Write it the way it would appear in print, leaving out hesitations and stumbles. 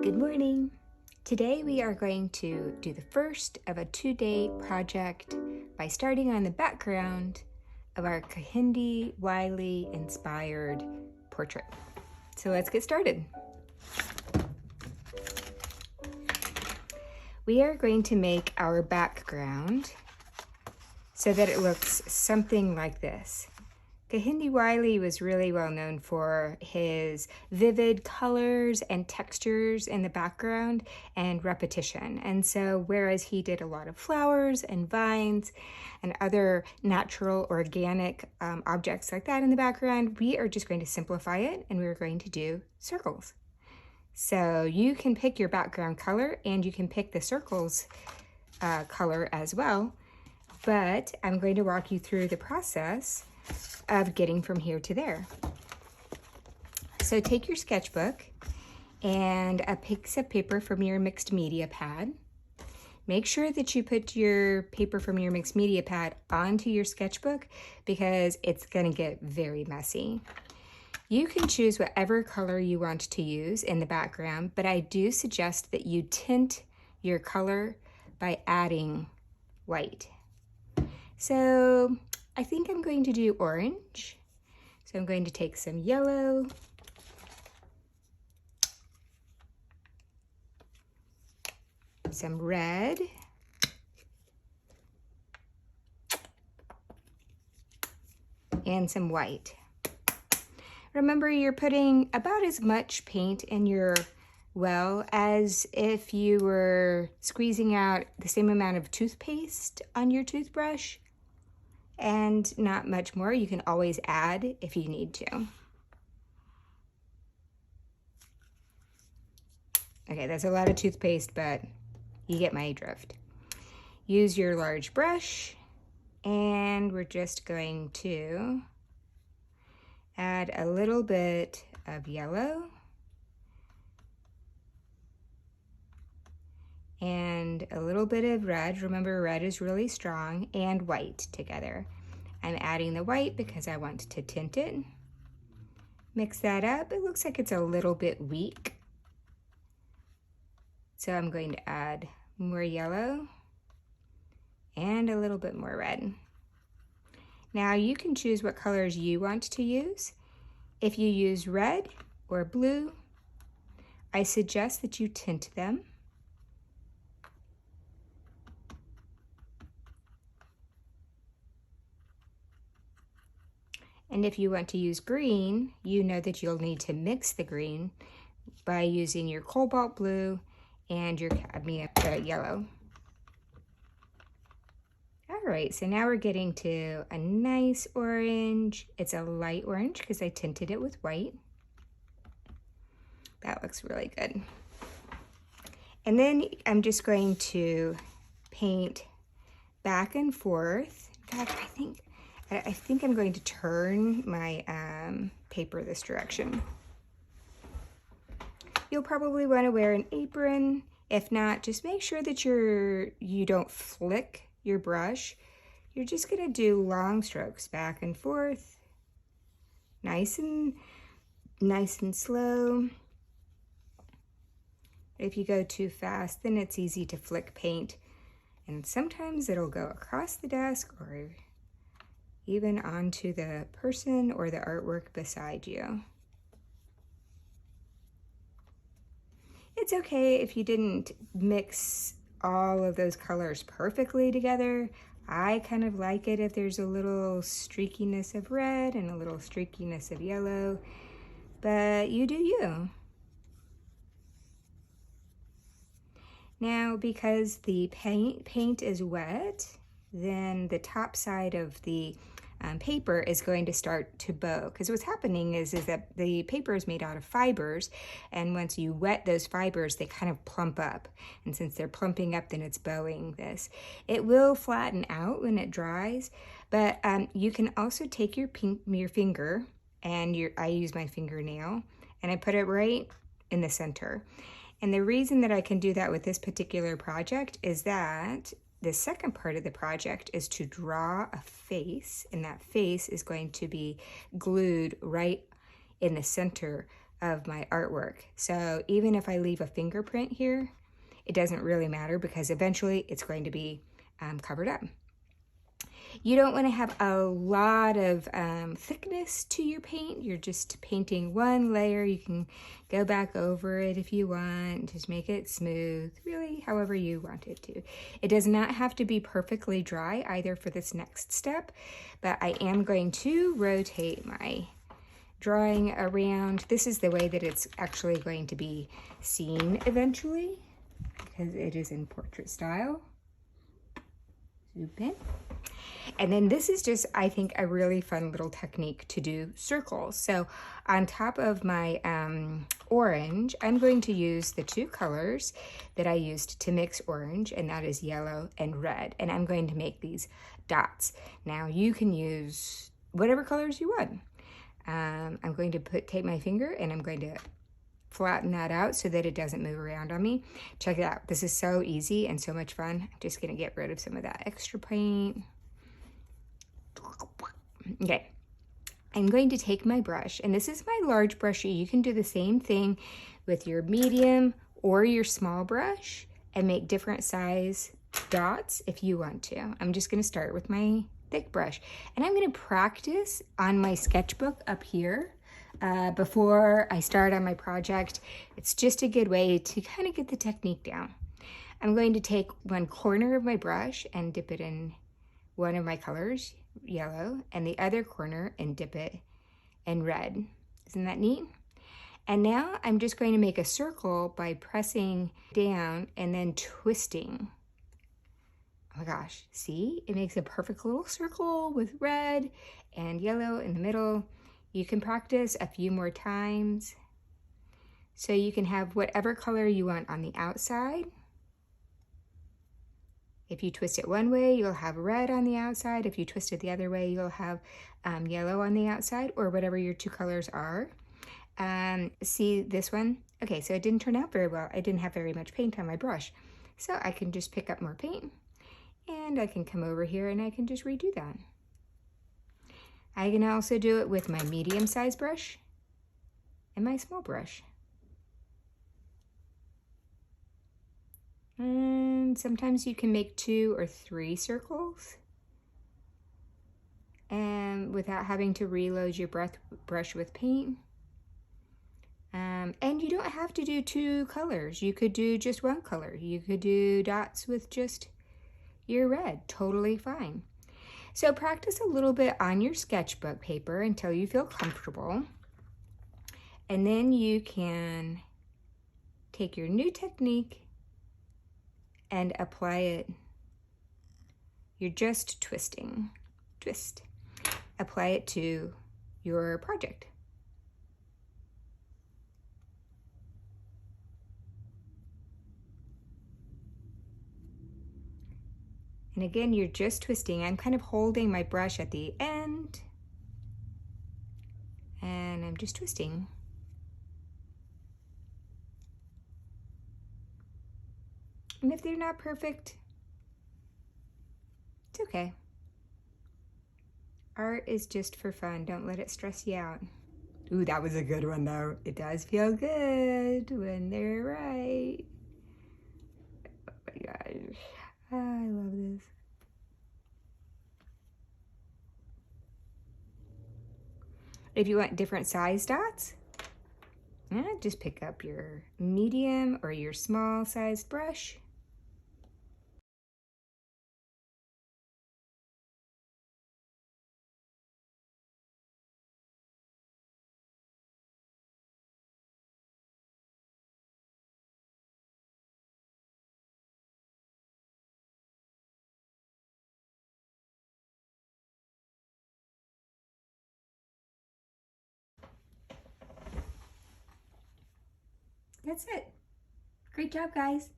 Good morning. Today we are going to do the first of a 2-day project by starting on the background of our Kehinde Wiley inspired portrait. So let's get started. We are going to make our background so that it looks something like this. Kehinde Wiley was really well known for his vivid colors and textures in the background and repetition. And so whereas he did a lot of flowers and vines and other natural organic objects like that in the background, we are just going to simplify it and we're going to do circles. So you can pick your background color and you can pick the circles color as well. But I'm going to walk you through the process of getting from here to there. So take your sketchbook and a piece of paper from your mixed media pad. Make sure that you put your paper from your mixed media pad onto your sketchbook because it's going to get very messy. You can choose whatever color you want to use in the background, but I do suggest that you tint your color by adding white. So I think I'm going to do orange. So I'm going to take some yellow, some red, and some white. Remember, you're putting about as much paint in your well as if you were squeezing out the same amount of toothpaste on your toothbrush. And not much more. You can always add if you need to. Okay, that's a lot of toothpaste, but you get my drift. Use your large brush, and we're just going to add a little bit of yellow and a little bit of red. Remember, red is really strong, and white together. I'm adding the white because I want to tint it. Mix that up. It looks like it's a little bit weak. So I'm going to add more yellow and a little bit more red. Now you can choose what colors you want to use. If you use red or blue, I suggest that you tint them. And if you want to use green, you know that you'll need to mix the green by using your cobalt blue and your cadmium yellow. All right, so now we're getting to a nice orange. It's a light orange because I tinted it with white. That looks really good. And then I'm just going to paint back and forth. In fact, I think I'm going to turn my paper this direction. You'll probably want to wear an apron. If not, just make sure that you don't flick your brush. You're just going to do long strokes back and forth, nice and slow. If you go too fast, then it's easy to flick paint, and sometimes it'll go across the desk or even onto the person or the artwork beside you. It's okay if you didn't mix all of those colors perfectly together. I kind of like it if there's a little streakiness of red and a little streakiness of yellow, but you do you. Now, because the paint is wet, then the top side of the paper is going to start to bow, because what's happening is that the paper is made out of fibers, and once you wet those fibers, they kind of plump up, and since they're plumping up, then it's bowing this. It will flatten out when it dries, but you can also take your finger, and I use my fingernail, and I put it right in the center. And the reason that I can do that with this particular project is that the second part of the project is to draw a face, and that face is going to be glued right in the center of my artwork. So even if I leave a fingerprint here, it doesn't really matter because eventually it's going to be covered up. You don't want to have a lot of thickness to your paint. You're just painting one layer. You can go back over it if you want. Just make it smooth, really however you want it to. It does not have to be perfectly dry either for this next step, but I am going to rotate my drawing around. This is the way that it's actually going to be seen eventually because it is in portrait style. Zoom in. And then this is just, I think, a really fun little technique to do circles. So on top of my orange, I'm going to use the two colors that I used to mix orange, and that is yellow and red. And I'm going to make these dots. Now you can use whatever colors you want. I'm going to take my finger and I'm going to flatten that out so that it doesn't move around on me. Check it out. This is so easy and so much fun. I'm just going to get rid of some of that extra paint. Okay, I'm going to take my brush, and this is my large brush. You can do the same thing with your medium or your small brush and make different size dots if you want to. I'm just going to start with my thick brush, and I'm going to practice on my sketchbook up here before I start on my project. It's just a good way to kind of get the technique down. I'm going to take one corner of my brush and dip it in one of my colors, yellow, and the other corner and dip it in red. Isn't that neat? And now I'm just going to make a circle by pressing down and then twisting. Oh my gosh, see? It makes a perfect little circle with red and yellow in the middle. You can practice a few more times. So you can have whatever color you want on the outside. If you twist it one way, you'll have red on the outside. If you twist it the other way, you'll have yellow on the outside, or whatever your two colors are. See this one? Okay, so it didn't turn out very well. I didn't have very much paint on my brush. So I can just pick up more paint, and I can come over here and I can just redo that. I can also do it with my medium-sized brush and my small brush. And sometimes you can make 2 or 3 circles and without having to reload your brush with paint. And you don't have to do 2 colors. You could do just 1 color. You could do dots with just your red. Totally fine. So practice a little bit on your sketchbook paper until you feel comfortable. And then you can take your new technique and apply it. You're just twisting. Twist. Apply it to your project. And again, you're just twisting. I'm kind of holding my brush at the end, and I'm just twisting. And if they're not perfect, it's okay. Art is just for fun. Don't let it stress you out. Ooh, that was a good one though. It does feel good when they're right. Oh my gosh. I love this. If you want different size dots, just pick up your medium or your small sized brush. That's it. Great job, guys.